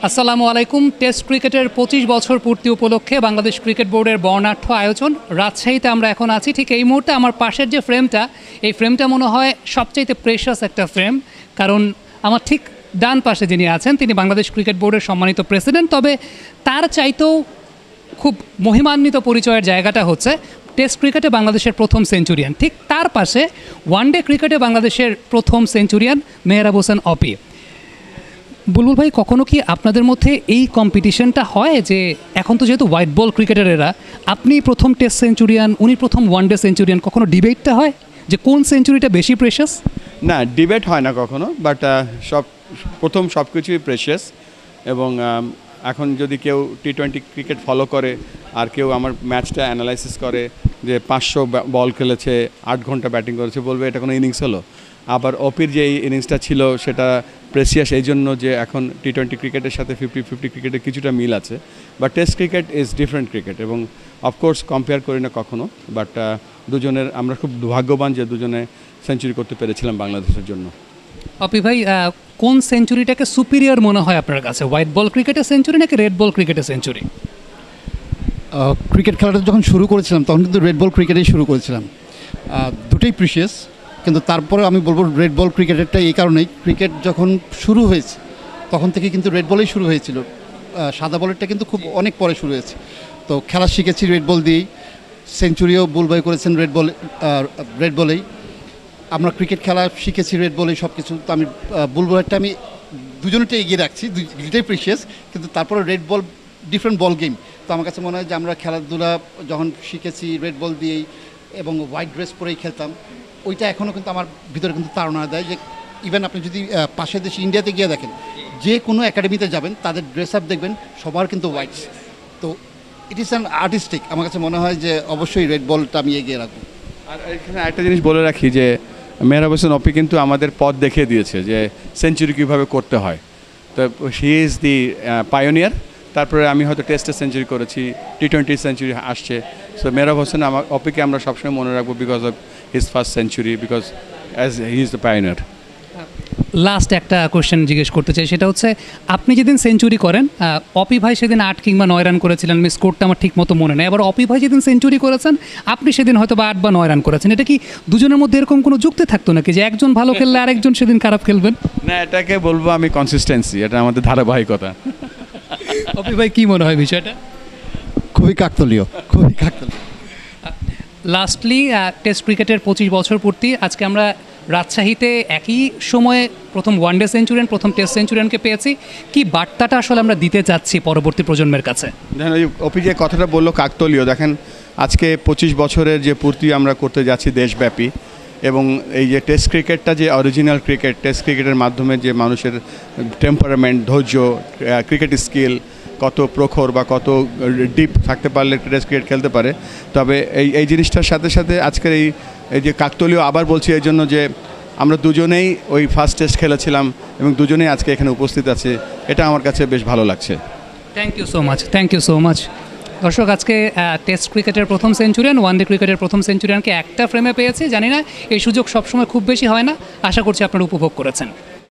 আসসালামু আলাইকুম। টেস্ট ক্রিকেটের 25 বছর পূর্তি উপলক্ষে বাংলাদেশ ক্রিকেট বোর্ডের বর্ণাঢ্য আয়োজন। রাজশাহীতে আমরা এখন আছি। ঠিক এই মুহূর্তে আমার পাশের যে ফ্রেমটা, এই ফ্রেমটা মনে হয় সবচাইতে প্রেশাস একটা ফ্রেম, কারণ আমার ঠিক ডান পাশে যিনি আছেন তিনি বাংলাদেশ ক্রিকেট বোর্ডের সম্মানিত প্রেসিডেন্ট। তবে তার চাইতেও খুব মহিমান্বিত পরিচয়ের জায়গাটা হচ্ছে টেস্ট ক্রিকেটে বাংলাদেশের প্রথম সেঞ্চুরিয়ান। ঠিক তার পাশে ওয়ানডে ক্রিকেটে বাংলাদেশের প্রথম সেঞ্চুরিয়ান মেহরাব হোসেন অপি। বুলবুল ভাই, কখনো কি আপনাদের মধ্যে এই কম্পিটিশনটা হয় যে এখন তো যেহেতু হোয়াইট বল ক্রিকেটার এরা, আপনি প্রথম টেস্ট সেঞ্চুরিয়ান, উনি প্রথম ওয়ানডে সেঞ্চুরিয়ান, কখনো ডিবেটটা হয় যে কোন সেঞ্চুরিটা বেশি প্রেশাস? না, ডিবেট হয় না কখনো, বাট প্রথম সব কিছুই প্রেশিয়াস। এবং এখন যদি কেউ টি-20 ক্রিকেট ফলো করে আর কেউ আমার ম্যাচটা অ্যানালাইসিস করে যে 500 বল খেলেছে, 8 ঘন্টা ব্যাটিং করেছে, বলবে এটা কোনো ইনিংস হলো। আবার অপির যে ইনিংসটা ছিল সেটা প্রেসিয়াস এই জন্য যে এখন টি-20 ক্রিকেটের সাথে 50-50 ক্রিকেটের কিছুটা মিল আছে, but test cricket is different cricket. এবং অফকোর্স কম্পেয়ার করি না কখনো, বাট দুজনের আমরা খুব ভাগ্যবান যে দুজনে সেঞ্চুরি করতে পেরেছিলাম বাংলাদেশের জন্য। অপি ভাই, কোন সেঞ্চুরিটাকে সুপিরিয়র মনে হয় আপনার কাছে, হোয়াইট বল ক্রিকেটের সেঞ্চুরি নাকি রেড বল ক্রিকেটের সেঞ্চুরি? ক্রিকেট খেলাটা যখন শুরু করেছিলাম তখন কিন্তু রেড বল ক্রিকেটেই শুরু করেছিলাম। দুটোই প্রিশিয়াস, কিন্তু তারপরে আমি বলবো রেড বল ক্রিকেটেরটা এই কারণেই, ক্রিকেট যখন শুরু হয়েছে তখন থেকে কিন্তু রেড বলেই শুরু হয়েছিল। সাদা বলেরটা কিন্তু খুব অনেক পরে শুরু হয়েছে। তো খেলা শিখেছি রেড বল দিয়েই, সেঞ্চুরিও বুলবাই করেছেন রেড বলেই। আমরা ক্রিকেট খেলা শিখেছি রেড বলেই সব কিছু। তো আমি বুলবুলেরটা আমি দুজনেরটা এগিয়ে রাখছি, দুটোই প্রিশিয়াস, কিন্তু তারপরে red ball different ball game. তো আমার কাছে মনে হয় যে আমরা খেলাধুলা যখন শিখেছি রেড বল দিয়েই এবং হোয়াইট ড্রেস পরেই খেলতাম, ওইটা এখনও কিন্তু আমার ভিতরে কিন্তু তাড়না দেয় যে ইভেন আপনি যদি পাশের দেশে ইন্ডিয়াতে গিয়ে দেখেন, যে কোনো একাডেমিতে যাবেন তাদের ড্রেস আপ দেখবেন সবার কিন্তু হোয়াইট। তো ইট ইজ অ্যান আর্টিস্টিক। আমার কাছে মনে হয় যে অবশ্যই রেড বলটা আমি এগিয়ে রাখবো। আর এখানে একটা জিনিস বলে রাখি যে মেহরাব হোসেন অপি কিন্তু আমাদের পথ দেখিয়ে দিয়েছে যে সেঞ্চুরি কীভাবে করতে হয়। তো শি ইজ দি পায়োনিয়ার। তারপরে আমি হয়তো টেস্টে সেঞ্চুরি করেছি, টি-20 সেঞ্চুরি আসছে। সো মেহরাব হোসেন অপিকে আমরা সবসময় মনে রাখবো because of his first century, because as he is the pioneer. Last একটা কোয়েশ্চেন জিজ্ঞেস করতে চাই, সেটা হচ্ছে আপনি যেদিন সেঞ্চুরি করেন, অপি ভাই সেদিন 8 কিংবা 9 রান করেছিলেন, আমি স্কোরটা আমার ঠিক মতো মনে নেই। আবার অপি ভাই যেদিন সেঞ্চুরি করেছেন, আপনি সেদিন হয়তো বা 8 বা 9 রান করেছেন। এটা কি দুজনের মধ্যে এরকম কোনো যুক্তি থাকতো নাকি যে একজন ভালো খেললে আরেকজন সেদিন খারাপ খেলবেন? না, এটাকে বলবো আমি কনসিস্টেন্সি, এটা আমাদের ধারাবাহিকতা। অপি ভাই, কী মনে হয় বিষয়টা? খুবই কাকতালীয়, খুবই কাকতালীয়। লাস্টলি, টেস্ট ক্রিকেটের 25 বছর পূর্তি আজকে আমরা রাজশাহীতে একই সময়ে প্রথম ওয়ানডে সেঞ্চুরিয়ান, প্রথম টেস্ট সেঞ্চুরিয়ানকে পেয়েছি। কি বার্তাটা আসলে আমরা দিতে চাচ্ছি পরবর্তী প্রজন্মের কাছে? দেখেন, ওই অপি যে কথাটা বললো কাকতালীয়, দেখেন আজকে 25 বছরের যে পূর্তি আমরা করতে যাচ্ছি দেশব্যাপী, এবং এই যে টেস্ট ক্রিকেটটা যে অরিজিনাল ক্রিকেট, টেস্ট ক্রিকেটের মাধ্যমে যে মানুষের টেম্পারামেন্ট, ধৈর্য, ক্রিকেট স্কিল কত প্রখর বা কত ডিপ থাকতে পারলে টেস্ট ক্রিকেট খেলতে পারে। তবে এই জিনিসটার সাথে সাথে আজকের এই যে কাকতালীয় আবার বলছি এই জন্য যে আমরা দুজনেই ওই ফার্স্ট টেস্ট খেলেছিলাম এবং দুজনেই আজকে এখানে উপস্থিত আছে, এটা আমার কাছে বেশ ভালো লাগছে। Thank you so much, thank you so much. দর্শক, আজকে টেস্ট ক্রিকেটের প্রথম সেঞ্চুরিয়ান, ওয়ানডে ক্রিকেটের প্রথম সেঞ্চুরিয়ানকে একটা ফ্রেমে পেয়েছি। জানি না এই সুযোগ সবসময় খুব বেশি হয় না, আশা করছি আপনারা উপভোগ করেছেন।